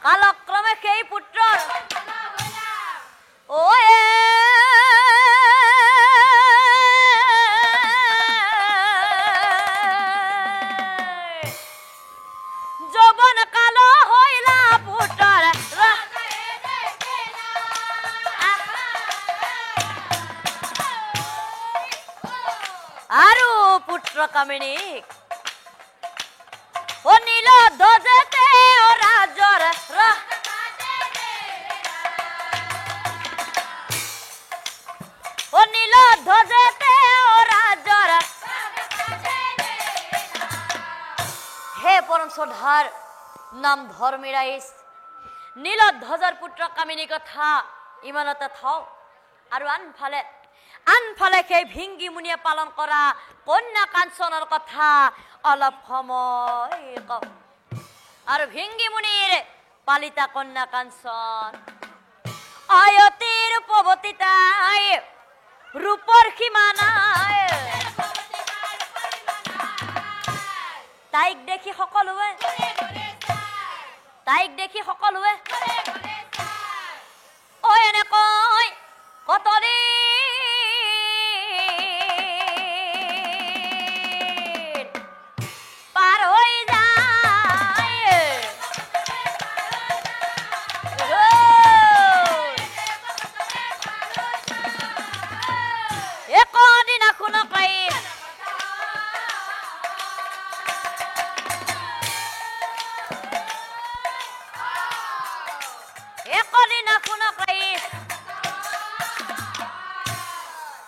কালক্ৰমে সেই পুত্ৰৰ যৌবন কাল হইলা পুত্ৰৰ আৰু পুত্ৰ কামিনীক নীল ধ্বজতে ৰাজৰ নীল ধ্বজতে ৰাজৰ হে পৰম শ্ৰদ্ধাৰ নাম ধৰ্মী ৰাইজ নীল ধ্বজৰ পুত্ৰ কামিনী কথা ইমানতে থওঁ আৰু আনফালে সেই ভিংগী মুনিয়ে পালন কৰা কন্যা কাঞ্চনৰ কথা অলপ সময় কওঁ আৰু ভিংগী মুনিৰ পালিতা কন্যা কাঞ্চন অয়তী ৰূপৱতী তাই ৰূপৰ সীমা নাই তাইক দেখি সকলোৱে এনেকৈ কতদিন পাৰ হৈ যায় একদিন শুনকাই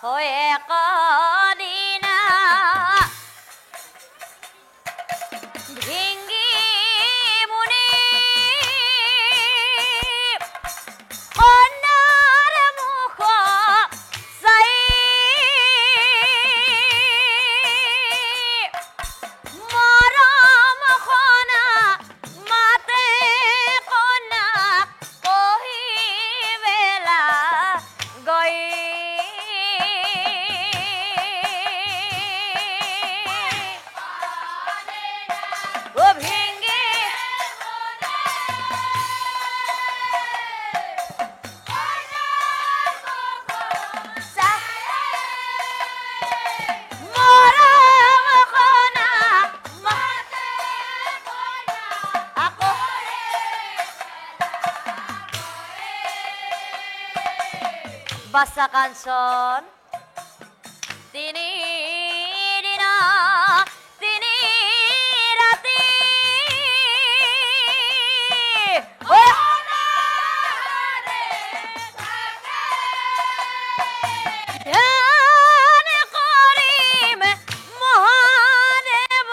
হয় একদিনা ভিংগী মুনি কন্যাৰ মুখ চাই মৰম খনা মাতে কন্যাক কহিবেলা গৈ বাচ্চা কাঞ্চন তিনি দিনা তিনি ৰাতি ধ্যান কৰিম মহাদেৱ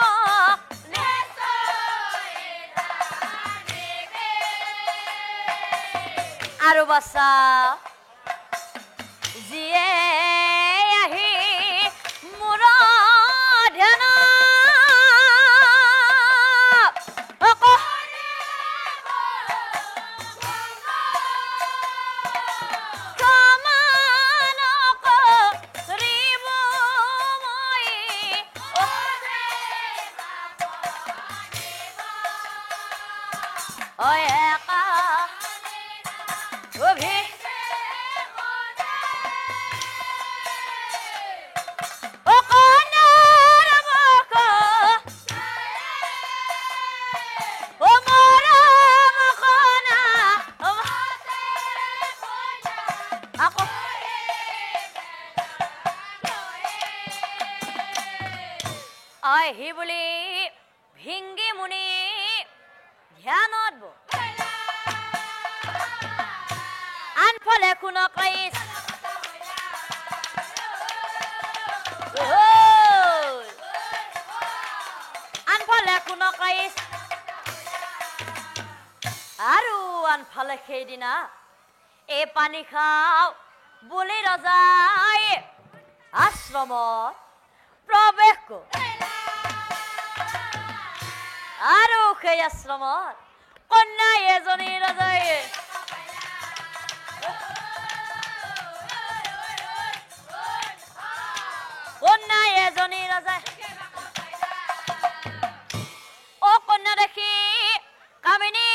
আৰু বাচ্চা যিয়ে আহি মোৰ ধ্যান আহি বুলি ভিংগী মুনি ধ্যানত আনফালে শুনকাই আৰু আনফালে সেইদিনা এই পানী খাওঁ বুলি ৰজাই আশ্ৰমত প্ৰৱেশ আৰু সেই আশ্ৰমত কন্যা এজনী ৰজাই কন্যা দেখি কামিনী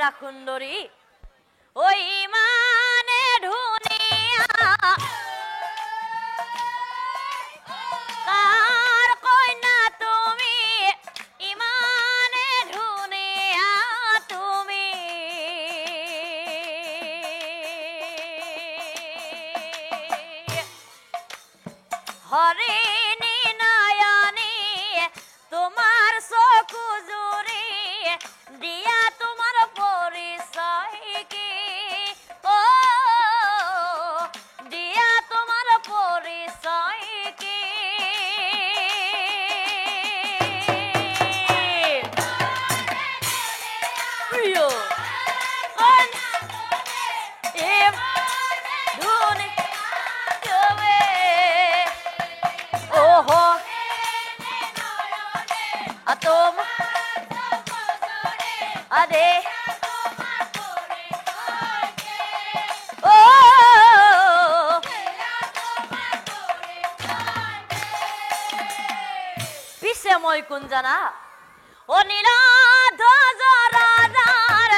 রাখুন্দরী ওই মানে ধুনিয়া কার কইনা তুমি ইমানে ধুনিয়া তুমি হরিণী নয়নী তোমার চকু জুড়ি দিয়া তোমার পরিচয় কি ও দিয়া তোমার পরিচয় কি প্রিয় কোন এম ধুনি তুমি ওহো আতম আদে ও পিছে মই কোন জানা ও নীলা রাজার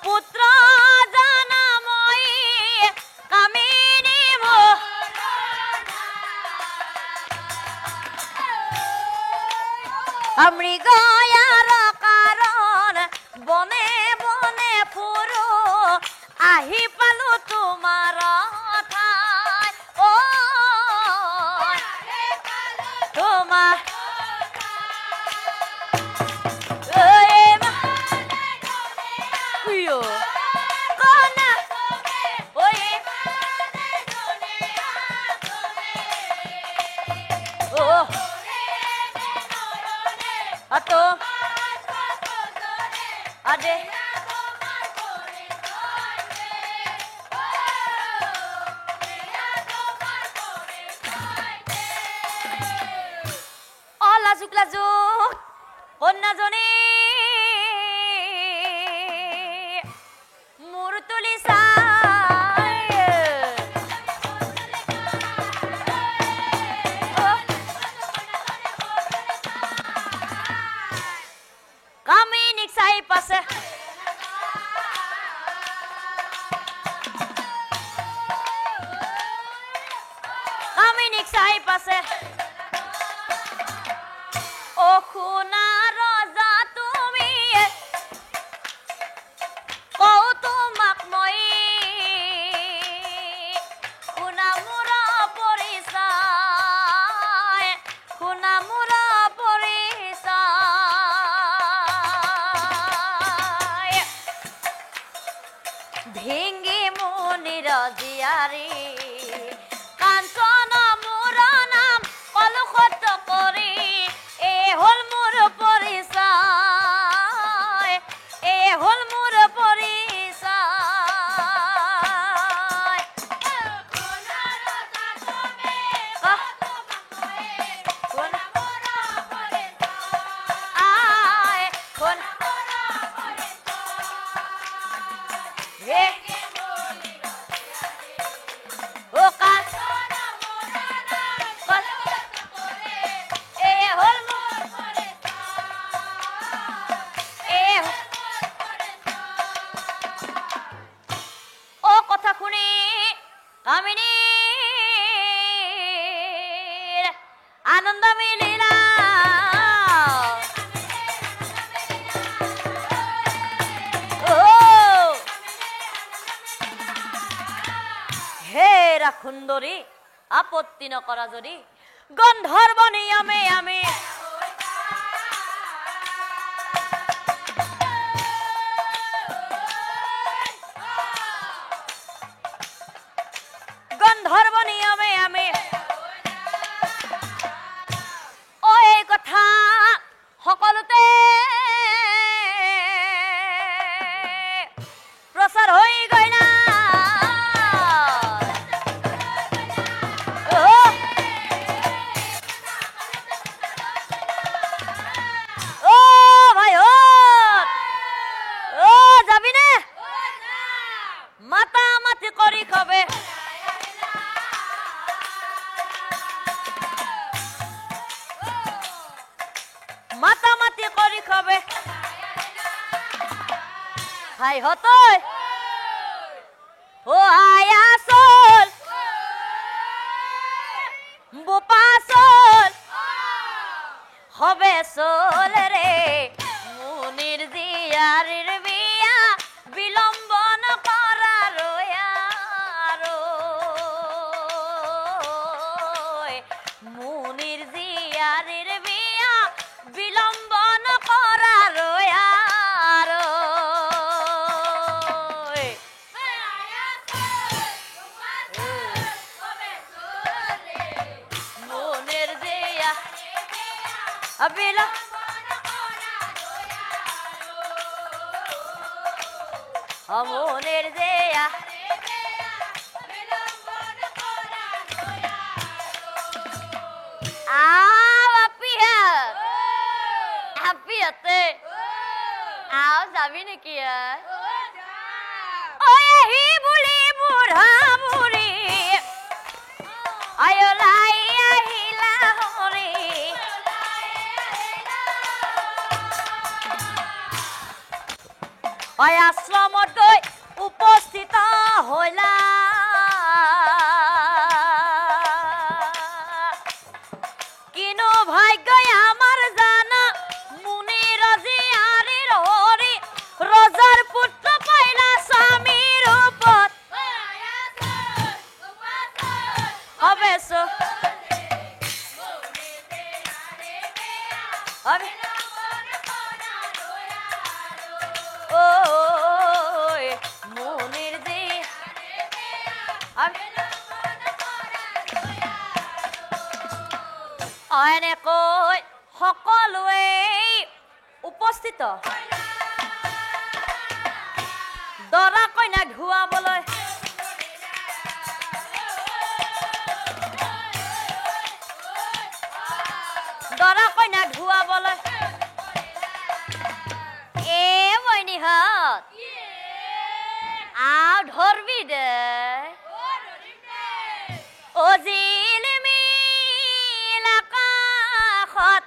পুত্র জানা মই কামিনী মো আমি গয়ার কারণ বনে বনে ফুরো আহি পালো তোমার ঠাই ও তোমার আতো আদে লাজুক লাজুক কন্যাজনী মূৰ তুলি চাই কামিনীক চাই পাছে কামিনীক চাই পাছে ও খুনা রজা তুমি কও তোমাক মই খুনা মোর পরিচয় খুনা মোর পরিচয় ভেঙ্গি মনির জিয়ারি কাঞ্চন মোর নাম কলকত করি এ হল মোর পরিচয় এ হল মোর পরিচয় আয় কোন হে ও কাজ কামিনীর আনন্দ মিলিলা ও হে রাখুন্দরী আপত্তি নকরা যদি গন্ধর্ব নিয়মে আমি গন্ধর্ব নিয়মে আমি ও এই কথা সকলোতে প্রচার হয়ে গই না ও ভাই ও যাবি না মাতামাতি করি কবে মাতামাতি করি কবে আই হতই ও আয়া চল বোপা চল হবে চল রে মুনির জিয়ারির বিয়া বিলম্ব নকরা রয়া মুনির জিয়ারির বিয়া বিলম্ব নকরা রয়া মুনির জিয়া মনের দেয়া আও যাবি নেকি হি বুঢ়ী বুঢ়া বুঢ়ী আয়লাই আহিলা হৰি আশ্ৰমত গৈ উপস্থিত হলা কিনো ভাগ্যই আমাৰ জানা মুনিৰ জীয়াৰীৰ হৰি ৰজাৰ পুত্ৰ পাইলা স্বামীৰ ৰূপত হবে মুনিৰ এনেকৈ সকলোৱে উপস্থিত দৰা কইনাক ধুৱাবলৈ দৰা কইনাক ধুৱাবলৈ মইনিহঁত আও ধৰবি দে জিলিমিল আকাশত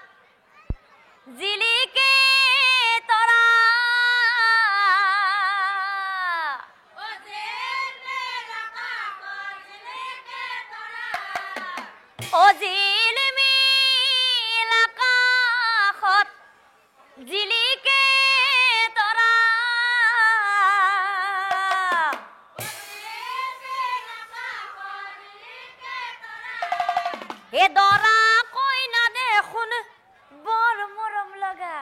জিলিকে তৰা জিলিমিল আকাশত জিলিকে তৰা হে দৰা কইনা দেখোন বৰ মৰম লগা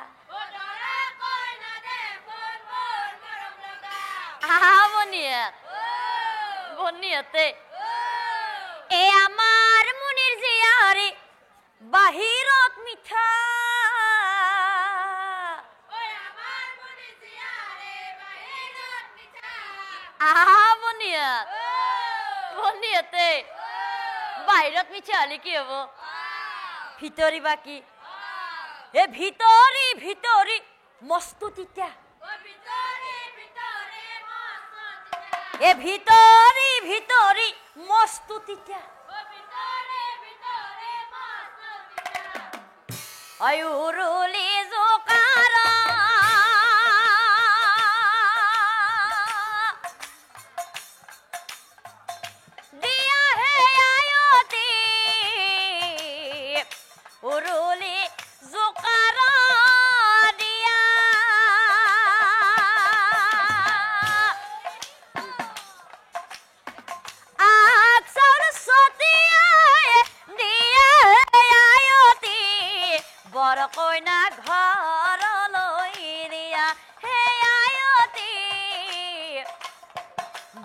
বনিয়াতে এই আমাৰ মুনিৰ জীয়াৰী বাহিৰত মিঠা বনিয়াতে বাহিৰত মিঠা হলে কি হব ভিতৰি বাকি এ ভিতৰি ভিতৰি মস্ত তিতা এ ভিতৰি ভিতৰি মস্ত তিতা আয়ুরুলি জোকারা দিয়া হে আয়তি উরুলি জোকারা দিয়া আকসর সতিয়া দিয়া হে আয়তি বড় কইনা ঘরলৈ দিয়া হে আয়তি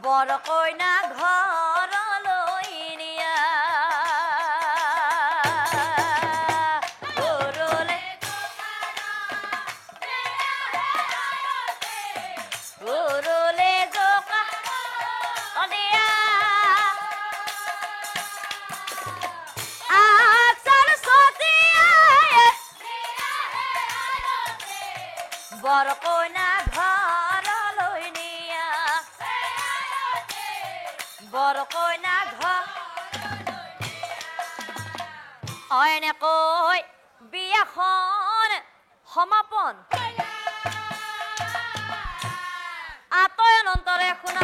বড় কইনা ঘরলৈ দিয়া উরুলে জোকা দিয়া আকসর সতিয়া বড় কইনা ঘরলৈ নিয়া বড় কইনা ঘর এনেকৈ বিয়াখন সমাপন এখন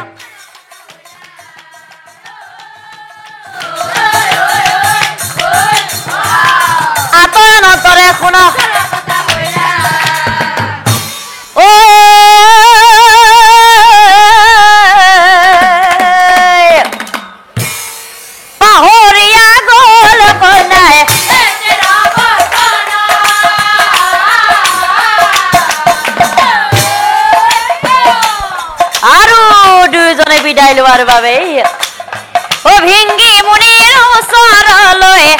আপন অন্তরে এখন ও পাহরিয়া গোল কনায় আরো দুজনে বিদায় লওয়ার বাবে ও ভিঙ্গি মুনির সরলয়ে